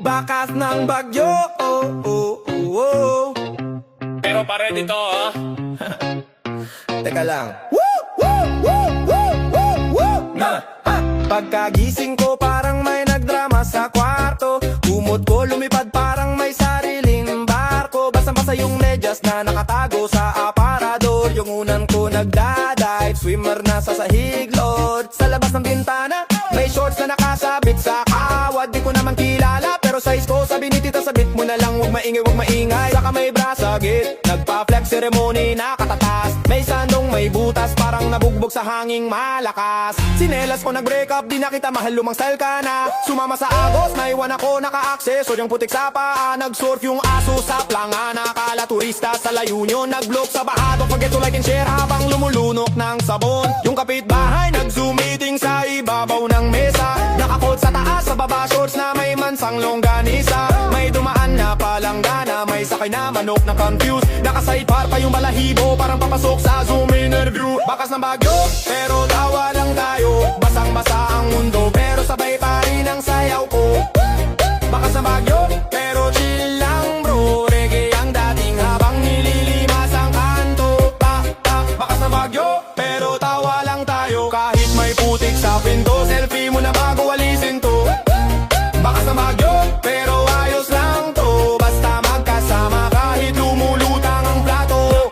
bakas ng bagyo. Pero pare dito Teka lang. Pagkagising ko parang may nagdrama sa kwarto. Kumot ko lumipad parang may sariling barko. Basta-basta yung medyas na nakatago sa aparador. Yung unan ko nagdadive, swimmer na sa sahig, Lord. Sa labas ng bintana, may shorts na nakasabit sa kawad. Di ko naman kilala, pero size ko sabi ni tita, sabit mo na lang, huwag maingay, huwag maingay. Saka may brasagit, nagpa-flex ceremony na katatas. May sandong may butas, parang nabugbog sa hanging malakas. Sinelas ko nag-break up, di na kita mahal, lumang style ka na. Sumama sa agos, naiwan ako naka-access. O yung putik sa paa, nag-surf yung aso sa planga. Nakala turista sa La Union, nag-block sa bahado. Forget to like and share habang lumulunok ng sabon. Yung kapitbahay, nag-zoom meeting sa ibabaw ng mesa. Nakakot sa taas, sa baba shorts na may mansang longganisa. May dumaan na palanggana, may sakay na manok na confused. Naka-sidebar pa yung balahibo, parang papasok sa Zoom interview. Bakas ng bagyo, pero tawa lang tayo. Basang-basa ang mundo, pero sabay pa rin ang sayaw ko. Bakas ng bagyo, pero chill lang bro. Reggae ang dating habang nililimas ang kanto. Bakas ng bagyo, pero tawa lang tayo. Kahit may putik sa pinto, selfie mo na bago walisin to. Bakas ng bagyo, pero ayos lang to. Basta magkasama kahit lumulutang ang plato.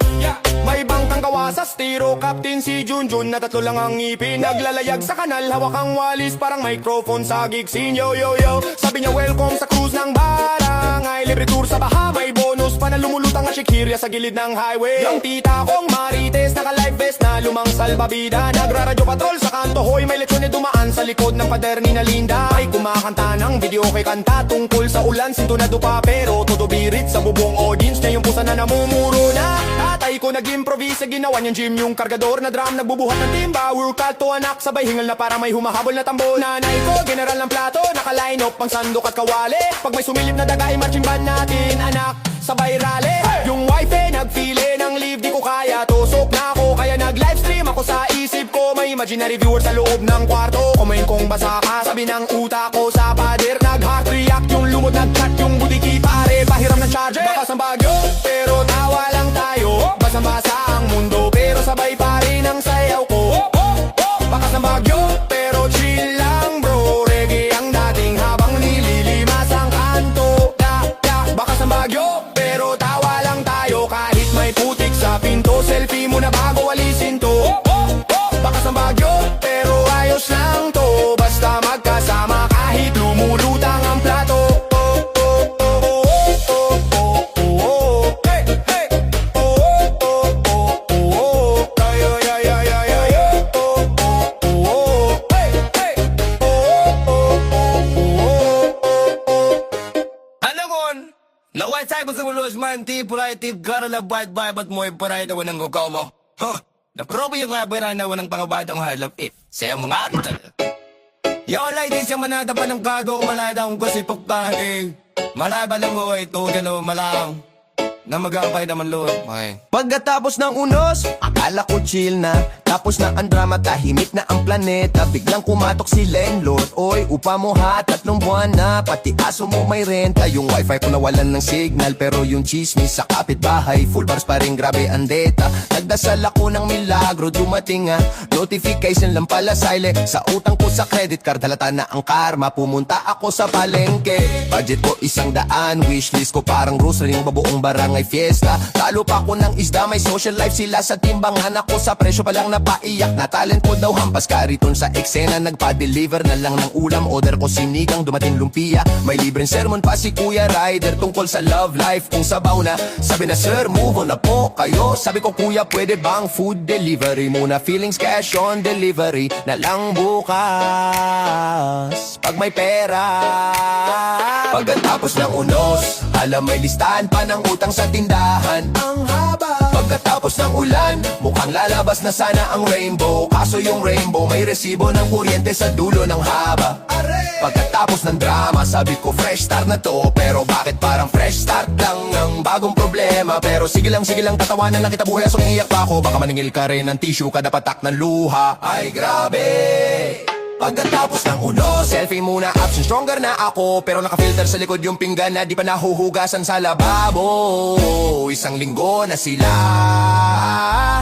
May bangkang kawasas, tiro captain si Junjun na tatlo lang ang ngipin. Naglalayag sa kanal, hawak ang walis, parang microphone sa gigsin. Yo yo yo, sabi niya welcome sa cruise ng barangay. Libre tour sa baha, may bonus pa na lumulutang ang shikirya sa gilid ng highway. Yung tita kong marites, naka-live vest na lumang salbabida. Nagra-radyo patrol sa kanto, hoy may lechon dumaan sa likod ng pader ni Nalinda. Ay kumakanta ng video kay kanta tungkol sa ulan, sintonado pa pero todo birit sa bubong audience niya. Yung pusa na namumuro na. Tatay ko nag-improvise, ginawa niyang gym yung kargador na drum, nagbubuhat ng timba. Workout to anak, sabay hingal na para may humahabol na tambol. Nanay ko, general ng plato, naka-line up pang sandok at kawali. Pag may sumilip na daga, marching band natin, anak, sabay rally. Yung wife nag-feel ng leave, di ko kaya, tusok na ako. Kaya nag-livestream ako sa isip ko. May imaginary viewer sa loob ng kwarto. Kumain kong basa ka, sabi ng utak ko sa pader. Nag-heart react yung lumot, nag-chat yung budiki. Pare, pahiram ng charger. Bakas ng bagyo, pero tawa lang tayo. Basang-basa ang mundo, pero sabay pa rin ang sayaw ko. Bakas ng bagyo, pero chill lang bro. Reggae ang dating habang nililimas ang kanto. Bakas ng bagyo, pero tawa lang tayo. Kahit may putik sa pinto, selfie mo na bago walisin to. Bakas ng bagyo, pero ayos lang to. Basta magkasama kahit lumulutang ang plato. Na white side mo sa mulos man, tipulay, tip, gara na bad bay, ba't mo iparay na wanang gugaw mo? Huh, naprobo yung labiran na wanang pangabatang halap it. Saya mo nga ito. Yo, ladies, yung manada pa ng kago, malada akong kasi pagpahing. Malaba lang mo ito, gano'n malang. Na mag-ampay naman lood, okay. Pagkatapos ng unos, akala ko chill na. Tapos na ang drama, tahimik na ang planeta. Biglang kumatok si landlord, oy, upa mo ha, 3 buwan na. Pati aso mo may renta. Yung wifi ko nawalan ng signal, pero yung chismis sa kapitbahay full bars pa rin, grabe ang data. Nagdasal ako ng milagro, dumating nga notification lang pala silent. Sa utang ko sa credit card, halata na ang karma. Pumunta ako sa palengke, budget ko 100, wishlist ko parang grocery, yung babuong barangay fiesta. Talo pa ako ng isda, may social life sila sa timbangan. Ako sa presyo pa lang napaiyak na talent ko daw hampas. Kariton sa eksena, nagpa-deliver na lang ng ulam. Order ko sinigang, dumating lumpia. May libreng sermon pa si Kuya Ryder tungkol sa love life kung sabaw na. Sabi na sir, move on na po kayo. Sabi ko kuya, pwede bang food delivery muna? Feelings cash on delivery na lang bukas pag may pera. Pagkatapos ng unos, alam may listahan pa ng utang sa tindahan. Ang haba. Pagkatapos ng ulan, mukhang lalabas na sana ang rainbow. Kaso yung rainbow may resibo ng kuryente sa dulo ng haba. Pagkatapos ng drama, sabi ko fresh start na to. Pero bakit parang fresh start lang ng bagong problema? Pero sige lang, tatawanan lang kita buhay. So iiyak pa ako, baka maningil ka rin ng tissue kada patak ng luha. Ay grabe, Pagkatapos ng uno, selfie muna, option stronger na ako. Pero nakafilter sa likod yung pinggan na di pa nahuhugasan sa lababo. Isang linggo na sila.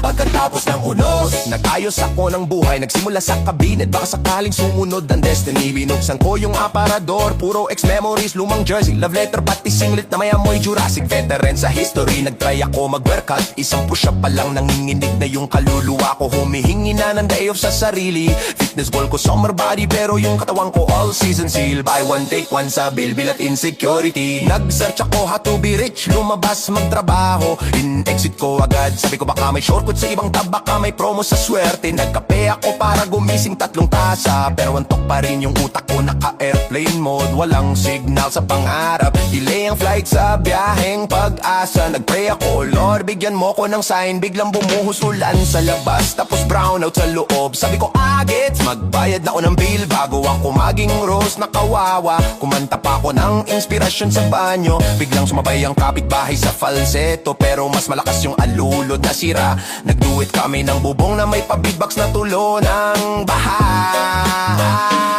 Pagkatapos ng unos, nag-ayos ako ng buhay. Nagsimula sa kabinet, baka sakaling sumunod ang destiny. Binuksan ko yung aparador, puro ex-memories, lumang jersey, love letter, pati singlet na may amoy Jurassic. Veteran sa history, nag-try ako mag-workout. Isang push-up pa lang, nanginginig na yung kaluluwa ko. Humihingi na ng day off sa sarili. Fitness goal ko, summer body, pero yung katawan ko all season seal. Buy one, take one sa bilbil at insecurity. Nag-search ako how to be rich, lumabas magtrabaho. In-exit ko agad, sabi ko baka may shortcut sa ibang tab, baka may promo sa swerte. Nagkape ako para gumising 3 tasa, pero antok pa rin yung utak ko, naka-airplane mode. Walang signal sa pangarap, delay ang flight sa biyaheng pag-asa. Nag-pray ako, Lord bigyan mo ko ng sign. Biglang bumuhos ulan sa labas, tapos brownout sa loob. Sabi ko agets, magbayad na ako ng bill bago ako maging rose na kawawa. Kumanta pa ako ng inspirasyon sa banyo, biglang sumabay ang kapitbahay sa falsetto. Pero mas malakas yung alulod na sira. Nagduet kami ng bubong na may pa-beatbox na tulo ng baha.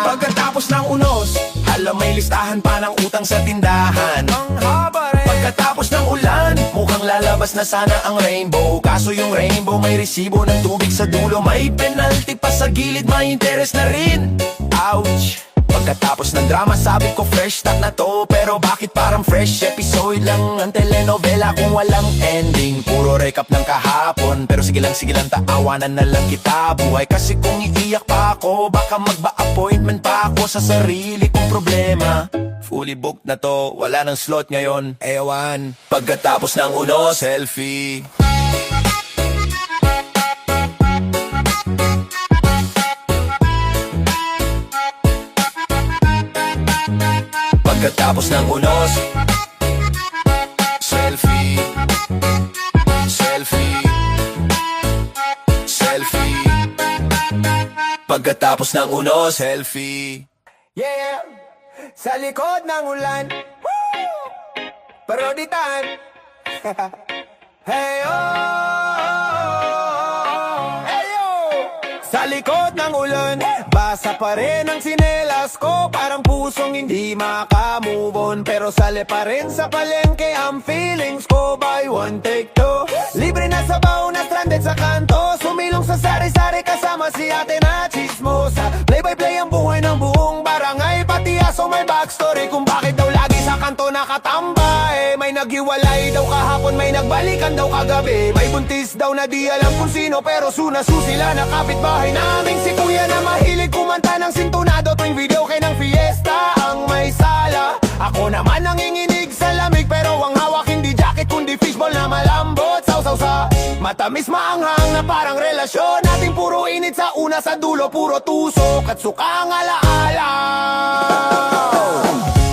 Pagkatapos ng unos, alam may listahan pa ng utang sa tindahan. Pagkatapos ng ulan, mukhang lalabas na sana ang rainbow. Kaso yung rainbow may resibo ng tubig sa dulo. May penalty pa sa gilid, may interest na rin. Ouch! Pagkatapos ng drama, sabi ko fresh start na to. Pero bakit parang fresh episode lang ang telenovela kung walang ending? Puro recap ng kahapon, pero sige lang, taawanan na lang kita. Buhay kasi kung iiyak pa ako, baka magba-appointment pa ako sa sarili kong problema. Fully booked na to, wala nang slot ngayon, ewan. Pagkatapos ng uno, selfie. Pagkatapos ng unos, selfie, selfie, selfie. Pagkatapos ng unos, selfie. Yeah, sa likod ng ulan, woo! Paroditan. Hey sa likod ng ulan, basa pa rin ang sinelas ko. Parang pusong hindi makamove on, pero sali pa rin sa palengke ang feelings ko. Buy one, take two, libre na sabaw na stranded sa kanto. Sumilong sa sari-sari kasama si ate na chismosa. Play-by-play ang buhay ng buong barangay, pati aso may backstory kung bakit daw lagi sa kanto nakatambay. May naghiwalay daw kahapon, may nagbalikan daw kagabi. May buntis daw na di alam kung sino, pero sunasu sila na kapitbahay naming si kuya na mahilig kumanta ng sintonado tuwing video kay ng fiesta ang may sala. Ako naman nanginginig sa lamig, pero ang hawak hindi jacket kundi fishball na malambot. Sausaw sa matamis maanghang na parang relasyon nating puro init sa una, sa dulo puro tusok at sukang alaala.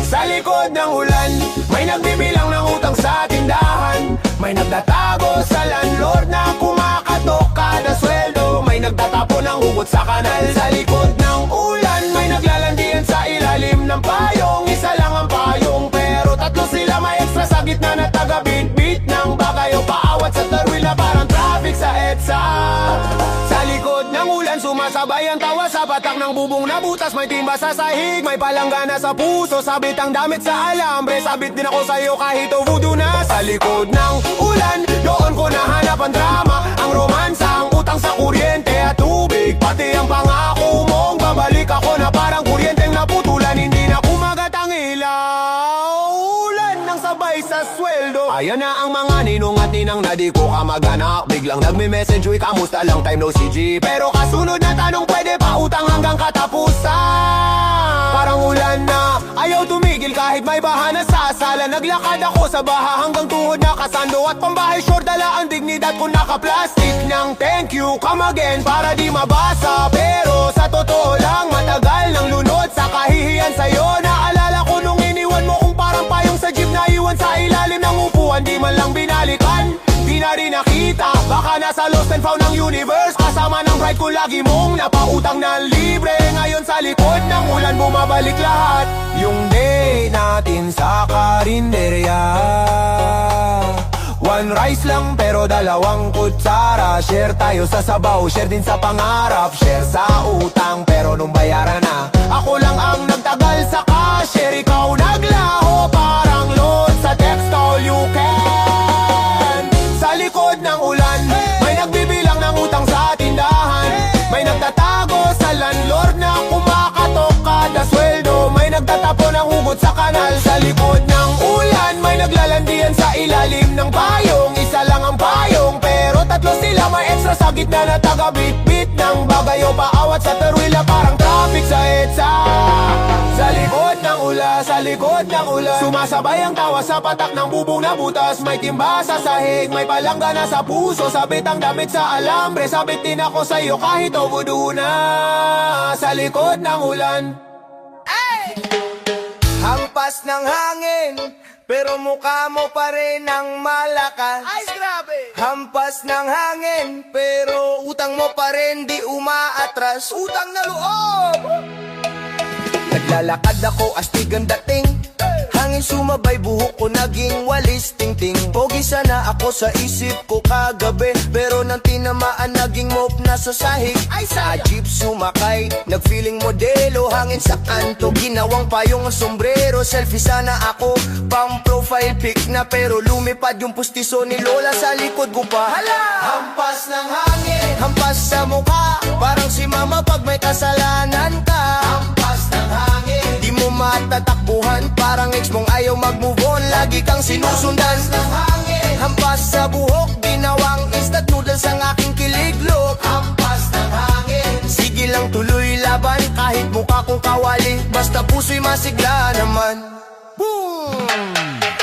Sa likod ng ulan, may nagbibilang ng utang sa tindahan. May nagtatago sa landlord na kumakatok kada sweldo. May nagtatapo ng hugot sa kanal. Sa likod ng ulan, may naglalandian sa ilalim ng payong. Isa lang ang payong, pero tatlo sila may extra sa gitna na taga-beat-beat ng bagayo. Paawat sa tarwil na parang traffic sa EDSA. Sa likod ng ulan, sumasabay ang tawa sa batak ng bubong na butas. May timba sa sahig, may palanggana sa puso. Sabit ang damit sa alambre, sabit din ako sa'yo kahit voodoo na. Sa likod ng ulan, doon ko nahanap ang drama, ang romansa, ang utang sa kuryente at tubig. Pati ang pangako mong babalik ako na parang kuryenteng naputulan. Hindi na kumagat ang ilaw, ulan ng sabay sa sweldo. Ayan na ang mga ninong at ninang na di ko kamag-anak. Biglang nagme-message, uy kamusta lang, time no CG. Pero kasunod na tanong, pwede pa utang hanggang katapusan. Parang ulan na ayaw tumigil kahit may baha na sa sala. Naglakad ako sa baha hanggang tuhod nakasando. At pambahay short, dala ang dignidad ko naka-plastic ng thank you, come again para di mabasa. Pero sa totoo lang, matagal ng lunod sa kahihiyan sa'yo. Naalala ko nung iniwan mo kung parang payong sa jeep na iwan sa ilalim ng upuan. Di man lang binalikan, di na rin nakita. Baka nasa lost and found ng universe. Kasama ng bride ko lagi mong napautang na libre. Ngayon sa likod ng ulan bumabalik lahat. Yung day natin sa karinderya, One rice lang pero dalawang kutsara. Share tayo sa sabaw, share din sa pangarap. Share sa utang pero nung bayaran na, ako lang ang nagtagal sa cashier. Ikaw naglaho parang load sa text all you can. Sa likod ng ulan, may nagbibilang ng utang sa tindahan. May nagtatago sa landlord na kumakatok kada sweldo. May nagtatapo ng hugot sa kanal. Sa likod ng ulan, may naglalandian sa ilalim ng payong. Isa lang ang payong pero tatlo sila. May extra sa gitna na taga-bit-bit ng bagayo. Paawat sa terwila parang traffic sa EDSA. Sa likod ng ula, sa likod ng ulan, sumasabay ang tawa sa patak ng bubong na butas. May timba sa sahig, may palanggana sa puso. Sabit ang damit sa alambre, sabit din ako sa'yo kahit obudo na. Sa likod ng ulan, hampas ng hangin, pero mukha mo pa rin ang malakas. Ay, grabe! Hampas ng hangin, pero utang mo pa rin di umaatras. Utang na loob! Naglalakad ako astig ang dating. Hangin sumabay, buhok ko naging walis ting-ting. Pogi sana ako sa isip ko kagabi, pero nang tinamaan naging mop na sa sahig. Ay, sa jeep sumakay, nagfeeling modelo. Hangin sa kanto, ginawang payong ang sombrero. Selfie sana ako, pang profile pic na, pero lumipad yung pustiso ni Lola sa likod ko pa. Hala! Hampas ng hangin, hampas sa mukha, parang si mama pag may kasalanan ka. Hampas ng hangin, di mo matatakbuhan, parang ex mong ayaw mag-move on, lagi kang sinusundan. Hampas ng hangin, hampas sa buhok, ginawang instant noodles ang aking kiliglok. Hampas ng hangin, sige lang tuloy laban, kahit mukha kong kawali, basta puso'y masigla naman. Boom!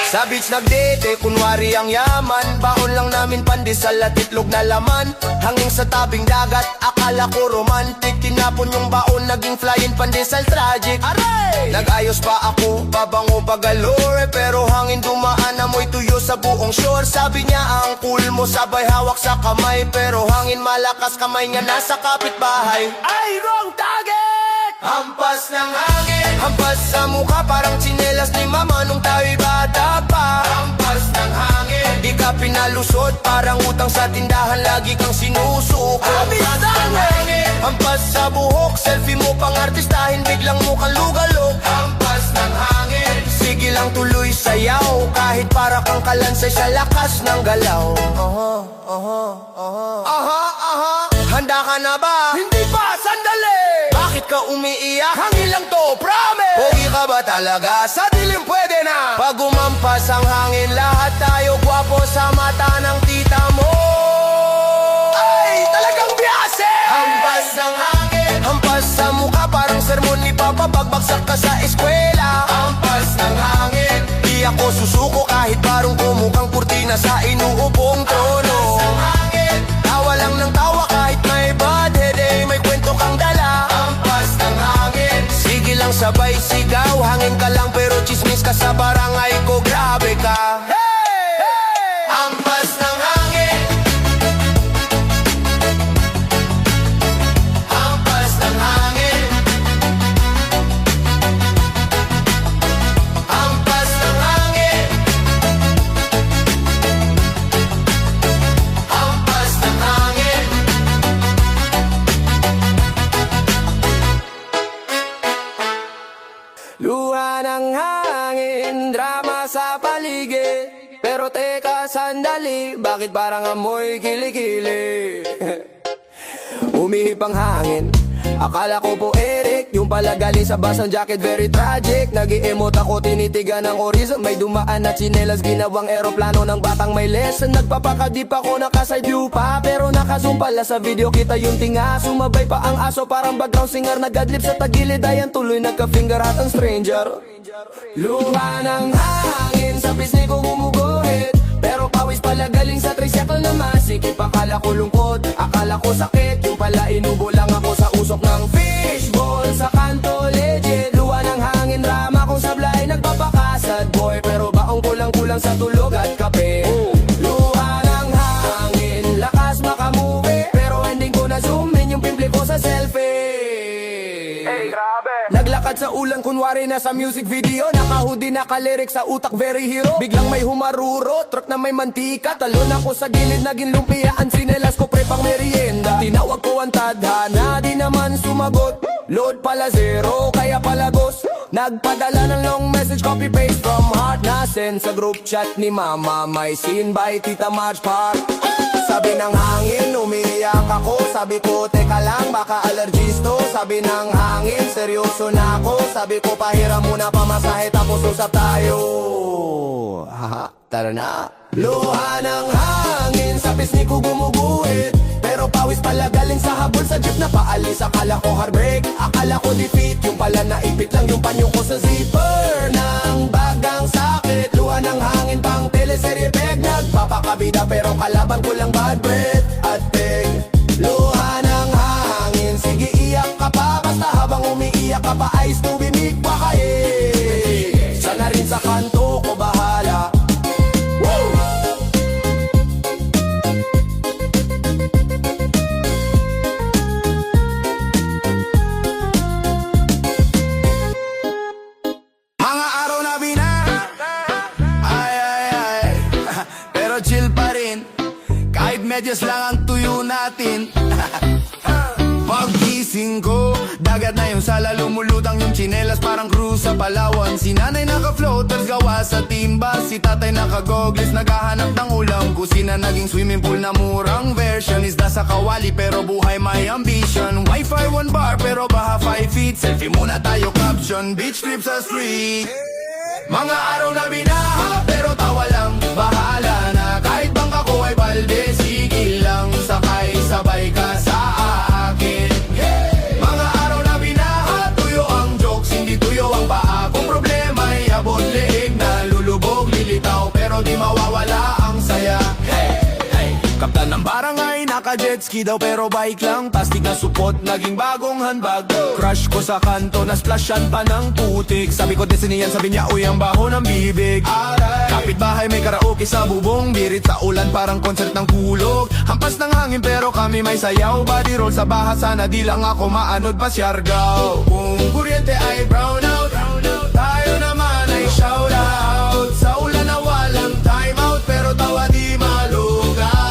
Sa beach nagdete, kunwari ang yaman. Baon lang namin pandesal at itlog na laman. Hanging sa tabing dagat, akala ko romantic. Tinapon yung baon, naging flying pandesal tragic. Aray! Nag-ayos pa ako, pabango pagalore, pero hangin dumaan, amoy tuyo sa buong shore. Sabi niya ang cool mo, sabay hawak sa kamay, pero hangin malakas, kamay niya nasa kapitbahay. Ay, wrong target! Hampas ng hangin, hampas sa mukha, parang tsinelas ni mama nung tayo'y bata pa. Hampas ng hangin, di ka pinalusot, parang utang sa tindahan, lagi kang sinusuko. Hampas ng hangin, hampas sa buhok, selfie mo pang artistahin, biglang mukhang lugalok. Hampas ng hangin, sige lang tuloy sayaw, kahit para kang kalansay sa lakas ng galaw. Handa ka na ba? Hindi pa, sandali! Bakit ka umiiyak? Hangin lang to, promise! Pogi ka ba talaga? Sa dilim pwede na! Pag umampas ang hangin, lahat tayo gwapo sa mata ng tita mo. Ay, talagang biyase! Hampas ng hangin, hampas sa mukha, parang sermon ni Papa pagbagsak ka sa eskwela. Hampas ng hangin, di ako susuko kahit parang kumukhang kurtina sa inuupong trono. Hampas ng hangin, tawa lang ng tawa kahit may bad head, eh, may kwento kang dala. Hampas ng hangin, sige lang sabay sigaw, hangin ka lang pero chismis ka sa barangay ko, grabe ka. Hey! Hampas ng hangin, hampas ng hangin, hampas ng hangin, hampas ng hangin. Luha ng hangin, drama sa paligid. Pero teka sandali, bakit parang amoy kilikili? Umihip ang hangin, akala ko po Eric, yung pala galing sa basang jacket, very tragic. Nag-i-emote ako, tinitigan ng horizon, may dumaan na tsinelas, ginawang eroplano ng batang may lesson. Nagpapakadip ako, naka-side view pa, pero naka-zoom pala sa video, kita yung tinga. Sumabay pa ang aso, parang background singer, nag-adlib sa tagilid, ayan tuloy nagka-finger at ang stranger. Luha ng hangin, sa pisngi ko gumuguhit, pero pawis pala galing sa tricycle na masikip. Akala ko lungkot, akala ko sakit, yung pala inubo lang ako sa usok ng fishball. Sa kanto legit, luha ng hangin, drama kung sablay, nagpapakasad boy, pero baong kulang-kulang sa tulog at kape. Luha ng hangin, lakas makamuwi, pero ending ko na zoom in yung pimple ko sa selfie. Hey, grabe! Naglakad Lakad sa ulan, kunwari na sa music video. Naka-hoodie, naka-lyric sa utak, very hero. Biglang may humaruro, truck na may mantika. Talon ako sa gilid, naging lumpiaan. Sinelas ko pre pang merienda. Tinawag ko ang tadhana, di naman sumagot. Load pala zero, kaya palagos. Nagpadala ng long message, copy-paste from heart. Nasend sa group chat ni mama, may scene by Tita March Park. Sabi ng hangin, umiiyak ako. Sabi ko, teka lang, baka allergies to. Sabi ng hangin, seryoso na ako. Sabi ko, pahiram muna pamasahe, tapos usap tayo. Haha, tara na. Luha ng hangin, sa pisngi ko gumuguhit. Pero pawis pala galing sa habol sa jeep na paalis. Akala ko heartbreak, akala ko defeat. Yung pala naipit lang yung panyo ko sa zipper ng bagang sakit. Luha ng hangin pang teleserye peg. Nagpapakabida pero kalaban ko lang bad breath at peg. Luha ng hangin, sige iyak ka pa. Basta habang umiiyak ka pa, ayos tubimig pa kaye. Sana rin sa kanto ko bahala. Woo! Mga araw na binaha, ay ay ay, pero chill pa rin. Kahit medyas lang ang tuyo natin. Paggising ko, dagat na yung sala, lumulutang yung tsinelas parang cruise sa Palawan. Si nanay naka-floaters gawa sa timba, si tatay naka-goggles naghahanap ng ulam. Kusina naging swimming pool na murang version. Isda sa kawali pero buhay may ambition. Wi-Fi 1 bar pero baha 5 feet. Selfie muna tayo caption, beach trip sa street. Mga araw na binaha pero tawa lang, bahala na. Kahit bangka ko ay balde, sige lang, sakay sabay ka sa akin. Mga araw na binaha, tuyo ang jokes, hindi tuyo ang paa. Kung problema ay abot leeg na lulubog, lilitaw pero di mawawala ang saya. Kaptan ng barangay, naka-jet ski daw pero bike lang. Plastic na supot, naging bagong handbag. Crush ko sa kanto, na-splashan pa ng putik. Sabi ko destiny yan, sabi niya uy ang baho ng bibig. Kapitbahay may karaoke sa bubong, birit sa ulan parang concert ng kulog. Hampas ng hangin pero kami may sayaw. Body roll sa baha, sana di lang ako maanod pa siyargaw. Kung kuryente ay brown out, tayo naman ay shout out. Sa ulan na walang time out, pero tawa di malugaw.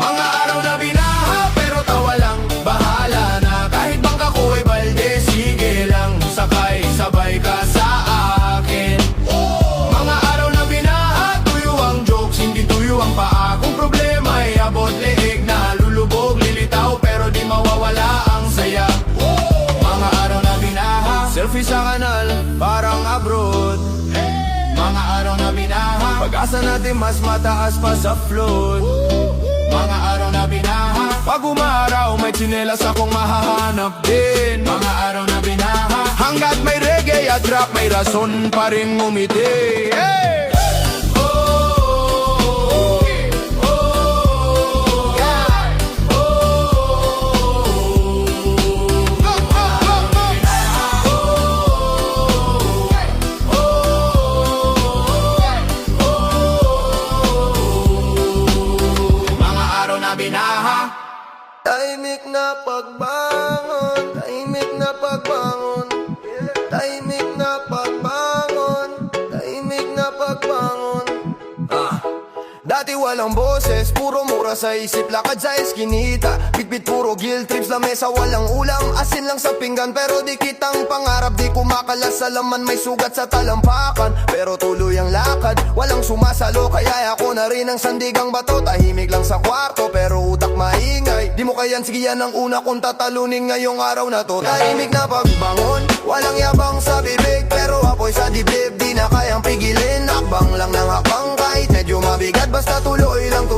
Mga araw na binaha pero tawa lang, bahala na. Kahit bangka ko ay balde, sige lang, sakay sabay ka sa akin. Mga araw na binaha, tuyo ang jokes, hindi tuyo ang paa. Kung problema ay abot leeg na lulubog, lilitaw pero di mawawala ang saya. Mga araw na binaha, selfie sa kanal, parang abroad. Mga araw na binaha, pag-asa natin mas mataas pa sa float. Mga araw na binaha, pag umaraw may tsinelas akong mahahanap din. Mga araw na binaha, hanggat may reggae at rap may rason pa rin ngumiti. Hey! Tahimik na pagbangon, tahimik na pagbangon, tahimik na pagbangon, tahimik na pagbangon. Dati walang boses, puro mura sa isip, lakad sa eskinita. Bitbit puro guilt trips, lamesa walang ulam, asin lang sa pinggan. Pero di kitang pangarap, di kumakalas sa laman. May sugat sa talampakan, pero tuloy ang lakad. Walang sumasalo, kaya ako na rin ang sandigang bato. Tahimik lang sa kwarto, pero utak maingay. Di mo kayan, sige yan ang una kong tatalunin ngayong araw na to. Tahimik na pagbangon, walang yabang sa bibig, pero apoy sa dibdib, di na kayang pigilin. Hakbang lang ng hakbang, kahit medyo mabigat, basta tuloy lang,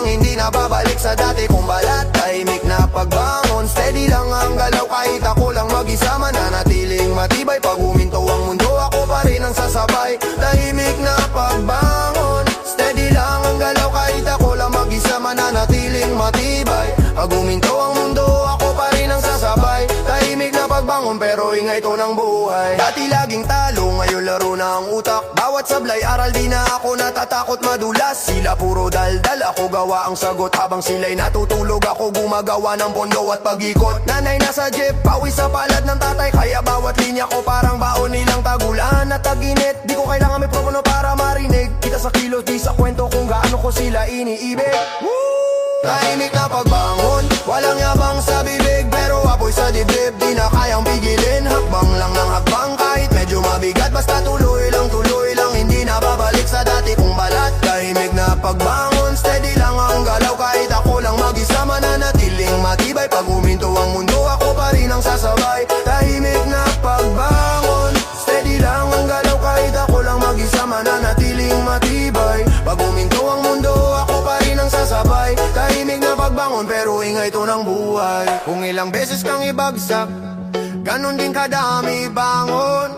hindi na babalik sa dati kong balat. Tahimik na pagbangon, steady lang ang galaw, kahit ako lang mag-isa, mananatiling matibay. Pag huminto ang mundo, ako pa rin ang sasabay. Tahimik na pagbangon, steady lang ang galaw, kahit ako lang mag-isa, mananatiling matibay. Pag huminto ang mundo, ako pa rin ang sasabay. Tahimik na pagbangon, pero ingay to ng buhay. Dati laging talo, ngayon laro na ang utak. Bawat sablay aral di na ako natatakot madulas. Sila puro daldal, ako gawa ang sagot. Habang sila'y natutulog, ako gumagawa ng pondo at pag-ikot. Nanay nasa jeep, pawi sa palad ng tatay. Kaya bawat linya ko parang baon nilang tagulan at taginit. Di ko kailangan may propono para marinig. Kita sa kilos, di sa kwento kung gaano ko sila iniibig. Tahimik na pagbangon, walang yabang sa bibig, pero apoy sa dibdib, di na kayang pigilin. Hakbang lang ng hakbang kahit medyo mabigat, basta tuloy lang, hindi na babalik sa dati kong balat. Tahimik na pagbangon, steady lang ang galaw, kahit ako lang mag-isa mananatiling matibay. Pag huminto ang mundo, ako pa rin ang sasabay. Tahimik na pagbangon, steady lang ang galaw, kahit ako lang mag-isa mananatiling matibay. Pag huminto ang mundo, ako pa rin ang sasabay. Tahimik na pagbangon pero ingay to ng buhay. Kung ilang beses kang ibagsak, ganon din kadami bangon.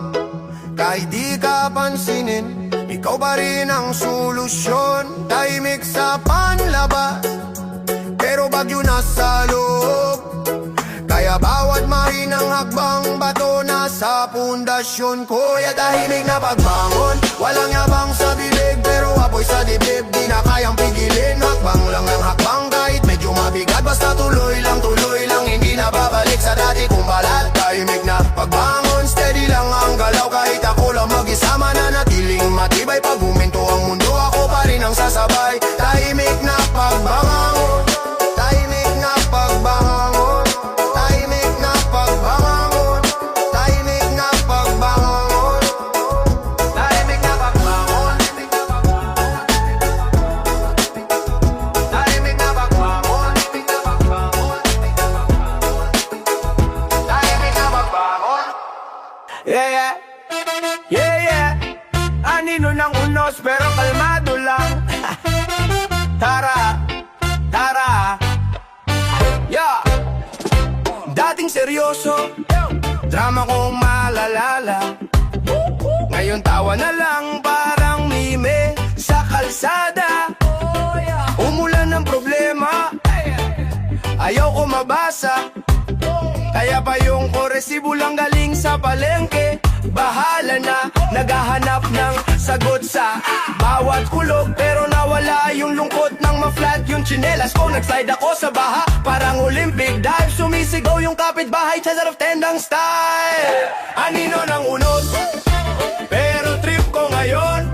Kahit di ka pansinin, ikaw pa rin ang solusyon. Tahimik sa panlabas, pero bagyo na sa loob. Kaya bawat mahinang hakbang bato na sa pundasyon ko. Kaya tahimik na pagbangon, walang yabang sa bibig, pero apoy sa dibdib, di na kayang pigilin. Hakbang lang ng hakbang kahit medyo mabigat, basta tuloy lang, hindi na babalik sa dati kong balat. Tahimik na pagbangon, steady lang ang galaw, kahit ako lang mag-isa mananatiling matibay. Pag huminto ang mundo, ako pa rin ang sasabay. Tahimik na pagbangon, tahimik na pagbangon, tahimik na pagbangon, tahimik na pagbangon, tahimik na pagbangon, tahimik na pagbangon, tahimik na pagbangon. Yeah, anino ng unos pero kalmado lang. Tara, yeah. Dating seryoso, drama kong malalala. Ngayon tawa na lang parang mime sa kalsada. Umulan ng problema, ayaw ko mabasa. Kaya pa yung koresibo lang galing sa palengke. Bahala na, naghahanap ng sagot sa bawat kulog, pero nawala yung lungkot ng ma-flat yung tsinelas ko. Nag-slide ako sa baha, parang Olympic dive. Sumisigaw yung kapitbahay, 10 out of 10 ang style. Anino ng unos, pero trip ko ngayon.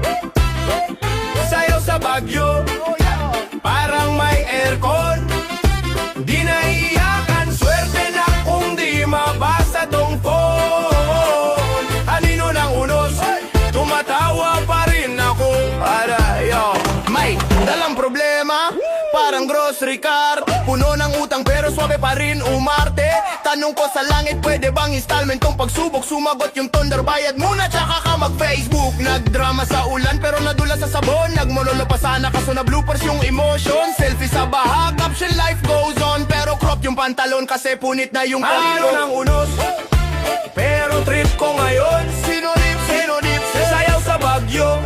Sayaw sa Bagyo, parang may aircon. Di naiiyakan, swerte na kung di mabasa tong phone. Anino ng unos, tumatawa pa rin ako. Para yo, may dalang problema, parang grocery cart. Puno ng utang pero swabe pa rin umarte. Tanong ko sa langit, pwede bang installment tong pagsubok? Sumagot yung thunder, bayad muna tsaka ka mag-Facebook. Nagdrama sa ulan pero nadula sa sabon. Nagmonolo pa sana kaso na bloopers yung emotion. Selfie sa baha, caption life goes on, pero crop yung pantalon kasi punit na yung palo. Ng unos, pero trip ko ngayon. Sinulip, sayaw sa Bagyo,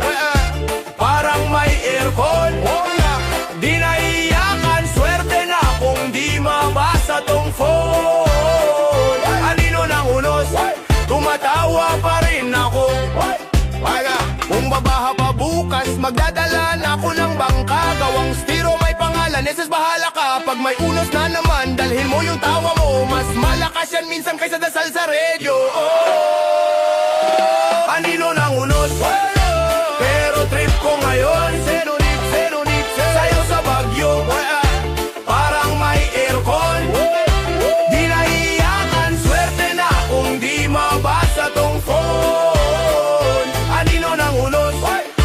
parang may aircon. Di naiiyakan, swerte na kung di mabasa tong phone. Anino ng unos, tumatawa pa rin ako. Kung babaha pa bukas, magdadala na ako ng bangka. Gawang stiro may pangalan, eses bahala ka. Pag may unos na naman, dalhin mo yung tawa mo. Mas malakas yan minsan kaysa dasal sa radyo. Anino ng unos, pero trip ko ngayon. Senunit, sayaw sa Bagyo, parang may aircon. Di naiiyakan, swerte na kung di mabasa tong phone. Anino ng unos,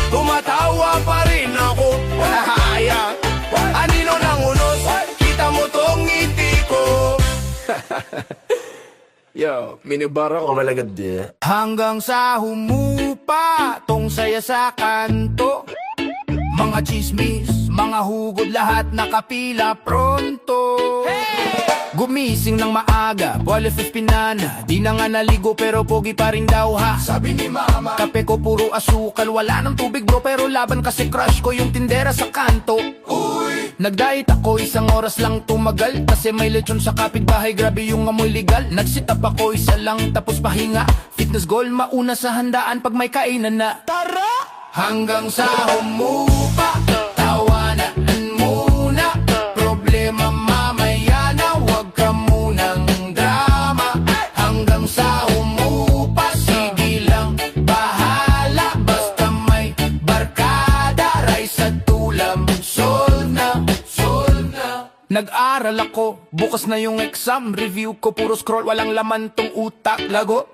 tumatawa pa rin ako. Anino ng unos, kita mo tong ngiti ko. Yo, minibara ko malagad di. Hanggang sa humupa tong saya sa kanto. Mga chismis, mga hugod, lahat nakapila pronto. Gumising ng maaga, bola 15 na. Di na nga naligo pero pogi pa rin daw ha. Sabi ni mama, kape ko puro asukal, wala ng tubig bro, pero laban kasi crush ko yung tindera sa kanto. Uy, Nag-diet ako, isang oras lang tumagal kasi may lechon sa kapitbahay, grabe yung amoy legal. Nag-sit up ako, isa lang tapos pahinga. Fitness goal, mauna sa handaan pag may kainan na. Tara! Hanggang sa humupa, tawanan muna. Problema mamaya na, wag ka munang drama. Hanggang sa humupa, sige lang, bahala. Basta may barkada, rice at ulam, solve na, solve na. Nag-aral ako, bukas na yung exam. Review ko, puro scroll, walang laman tong utak. Lagot,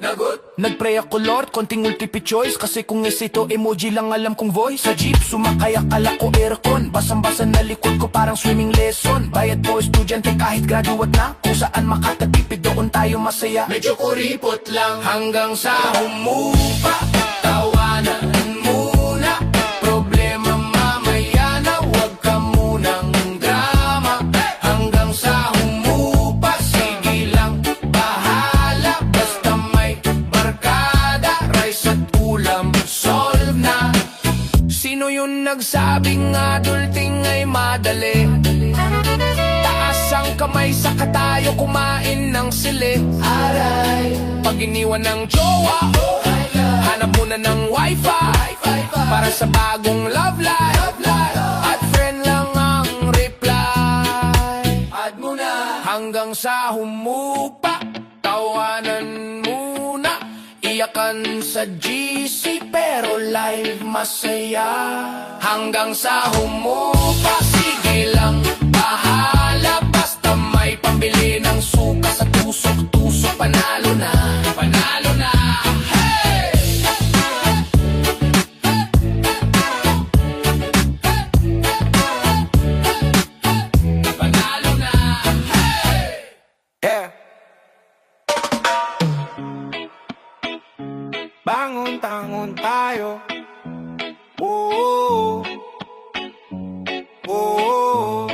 nag-pray ako Lord, konting multiple choice. Kasi kung ito emoji lang alam kong voice. Sa jeep, sumakay akala ko aircon. Basang-basa na likod ko parang swimming lesson. Bayad po estudyante kahit graduate na. Kung saan makatagipid doon tayo masaya. Medyo kuripot lang hanggang sa humupa, tawanan muna. Problema mamaya na, wag ka munang drama. Hanggang sa humupa, sige lang, bahala. Basta may barkada, rice at ulam, solve na. Sino yung nagsabing adulting ay madali? Taas ang kamay, saka tayo kumain ng sili. Aray, pag iniwan ng jowa, hanap muna ng wifi para sa bagong love life. At friend lang ang reply. Add mo na. Hanggang sa humupa, tawanan muna. Iyakan sa GC pero live masaya. Hanggang sa humupa, sige lang, bahala. Basta may pambili ng suka sa tusok-tusok, panalo na, panalo na. Hey! Panalo na. Hey! Yeah. Bangon-tangon tayo. Oo. Oo.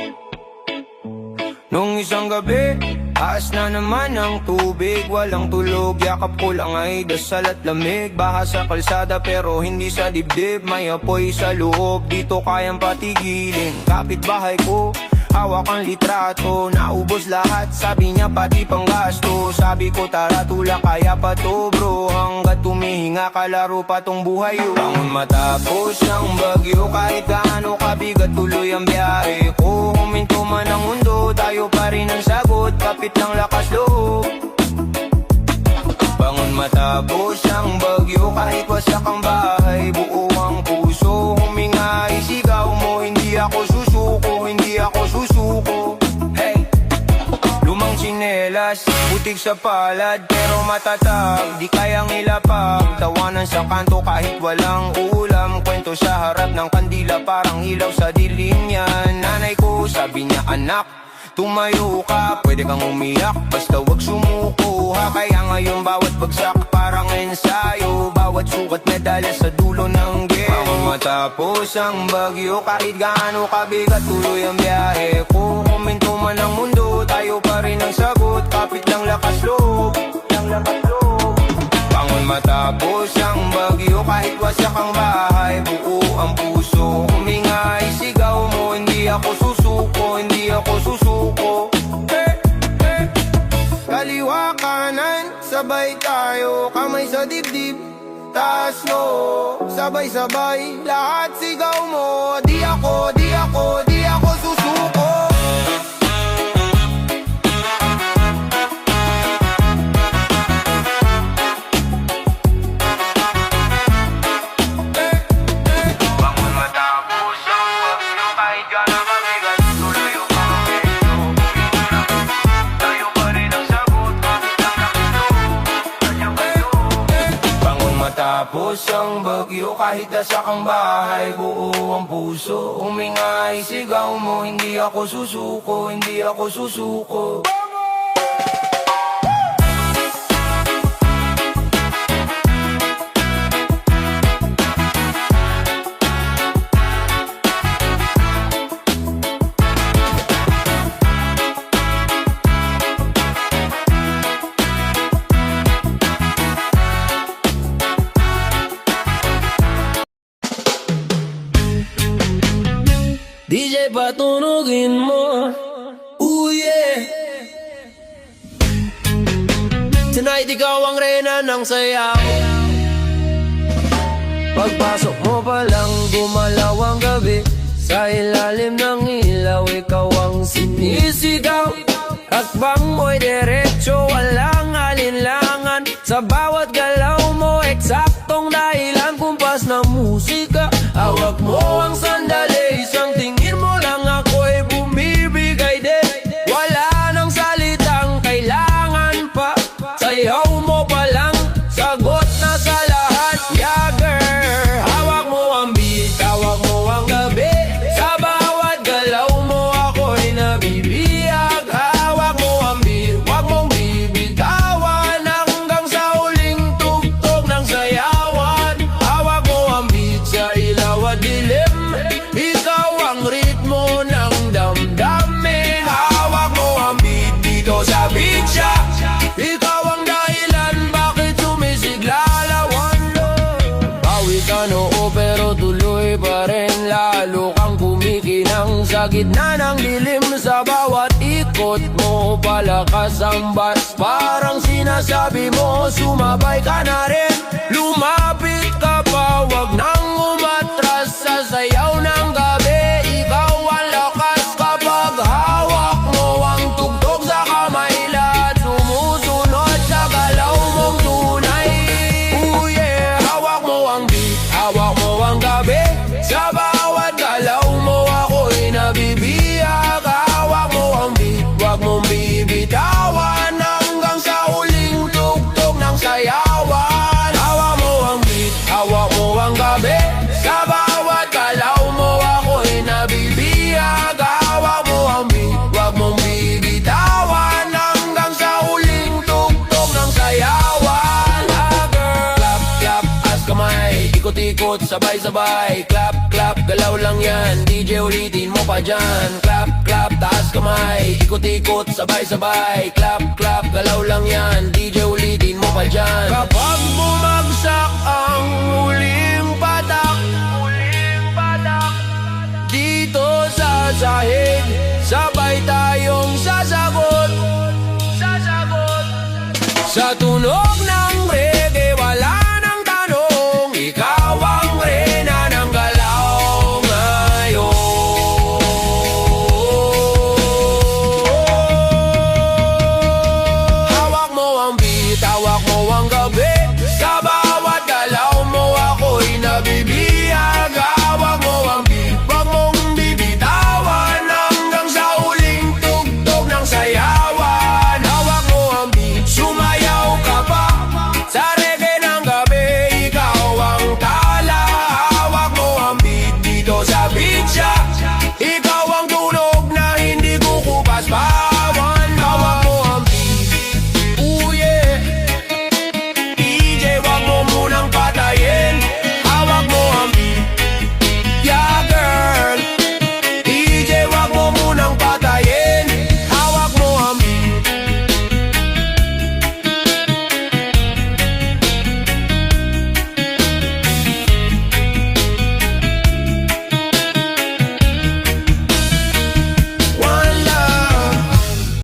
Nung isang gabi, taas na naman ang tubig. Walang tulog, yakap ko lang ay dasal at lamig. Baha sa kalsada pero hindi sa dibdib. May apoy sa loob, dito kayang patigilin. Kapitbahay ko, hawak ang litrato, naubos lahat, sabi niya pati panggasto. Sabi ko tara tulak, kaya pa to bro. Hanggat tumihinga, kalaro pa tong buhay yun. Bangon matapos ng bagyo, kahit gaano kabigat tuloy ang biyahe ko. Huminto man ang mundo, tayo pa rin ang sagot, kapit ng lakas loob. Bangon matapos ang bagyo, kahit wasak ang bahay, buo ang puso. Huminga, isigaw mo, hindi ako susuko, hindi ako susuko. Hey, lumang tsinelas, butik sa palad, pero matatag, di kayang ilapag. Tawanan sa kanto kahit walang ulam, kwento sa harap ng kandila, parang ilaw sa dilim yan. Nanay ko, sabi niya anak, tumayo ka, pwede kang umiyak, basta wag sumuko ha. Kaya ngayon bawat bagsak parang ensayo, bawat sukat medalya sa dulo ng game. Bangon matapos ang bagyo, kahit gaano kabigat tuloy ang biyahe ko. Huminto man ang mundo, tayo pa rin ang sagot, kapit lang lakas loob, lang lakas loob. Bangon matapos ang bagyo, kahit wasak ang bahay, buo ang puso. Huminga, isigaw mo, hindi ako susuko, hindi ako susuko. Kaliwa kanan, sabay tayo, kamay sa dibdib, taas lo, sabay-sabay, lahat sigaw mo. Di ako, di ako, di ako susuko. Bangon matapos ang bagyo, kahit gaano kabigat tuloy ang pangkento. Tayo pa rin ang sagot, kapit lang nakito. Bangon matapos ang bagyo, kahit nasak ang bahay, buo ang puso. Huminga, isigaw mo, hindi ako susuko, hindi ako susuko. DJ patunugin Tonight ikaw ang reyna ng sayaw. Pagpasok mo pa lang gumalaw ang gabi, sa ilalim ng ilaw ikaw ang sinisigaw. Hakbang mo'y diretso, walang alinlangan. Sa bawat galaw mo, eksaktong dahilan. Kumpas na musika, hawak mo ang sandali. Isang tingin mo lang ako'y bumibigay din. Wala nang salitang kailangan pa. Sayaw mo pa lang, sagot na sa lahat. Yeah girl, hawak mo ang beat, hawak mo ang gabi. Sa bawat galaw mo ako'y nabibiyag. Hawak mo ang beat, wag mong bibitawan. Hanggang sa huling tugtog ng sayawan. Hawak mo ang beat sa ilaw at dilim. Ikaw ang ritmo ng damdamin. Hawak mo ang beat dito sa beach. Ikaw ang dahilan bakit sumisigla lawan. Bawi ka noo pero tuloy pa rin. Lalo kang kumikinang sa gitna ng dilim. Sa bawat ikot mo palakas ang bass. Parang sinasabi mo sumabay ka na rin. Lumapit ka pa, wag nang umatras. Sa sayaw ng gabi ikaw ang lakas. Kapag hawak mo ang tugtog sa kamay, lahat sumusunod sa galaw mong tunay. Ooh yeah, hawak mo ang beat, hawak mo ang gabi. Sa bawat galaw mo ako'y nabibiyag. Hawak mo ang beat, wag mong bibitawan. Hanggang sa huling tugtog ng sayawan. Hawak mo ang beat, hawak mo ang gabi. Sa bawat galaw mo ako'y nabibiyag. Hawak mo ang beat, wag mong bibitawan. Hanggang sa huling tugtog ng sayawan. Ah girl, clap, clap, as kamay. Ikot-ikot, sabay-sabay. Clap, clap, galaw lang yan. DJ ulitin mo pa dyan. Clap, clap, taas kamay. Ikot-ikot, sabay-sabay. Clap, clap, galaw lang yan. DJ ulitin mo pa dyan. Kapag bumagsak ang huling patak, dito sa sahig, sabay tayong sasagot. Sa tunog na